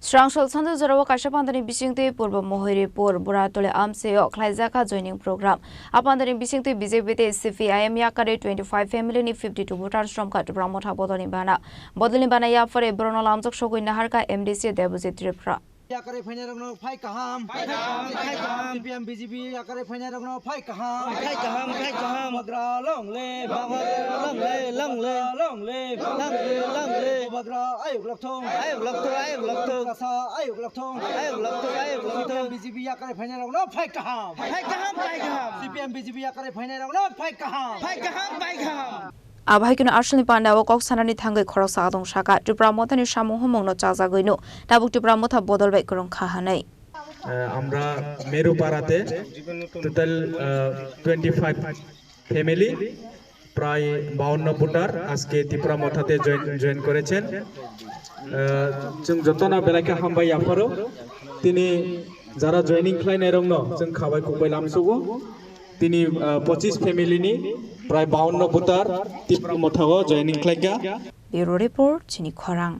Srangsal Sanja Jorao Kaisa Panda Bisingtwi Purba Muhuripur Bhuratali Amchaio Khlaijakha joining program. Apanda Bisingtwi BJP tei CPIM Yakarwi 25 family ni 52 voters Romkha Tipra Motha Bodol Bana. Bodol Bana Yapharwi Lamjak Sogwi Naharkha MDC Debajit Tripura. Yakarwi phai rogno phai kaham CPIM BJP Yakarwi phai rogno phai kaham bagra long le bagra ayuk lokthong kasa ayuk lokthong BJP Yakarwi phai rogno phai kaham CPIM BJP Yakarwi phai rogno phai kaham Abhaikino Kaisa Panda o kok sanani thangai Khorang sadong saka Tipra Motha ni samung homongno chajagoino tabuk Tipra Motha Bodol bai Romkha hanai আমরা মেরু পাড়াতে total 25 family প্রায় 52 voter আজকে Tripura মথাতে join করেছেন जों जतना बेलायखा हामबाय याफारो তিনি যারা জয়েনিং খাইনাय रंनो जों खाबाय खुबाय लामसुगु তিনি 25 ফ্যামিলিনি প্রায় 52 ভোটার ত্রিপুরা মথাও জয়েনিং খাইगा Bureau Report Chini Khorang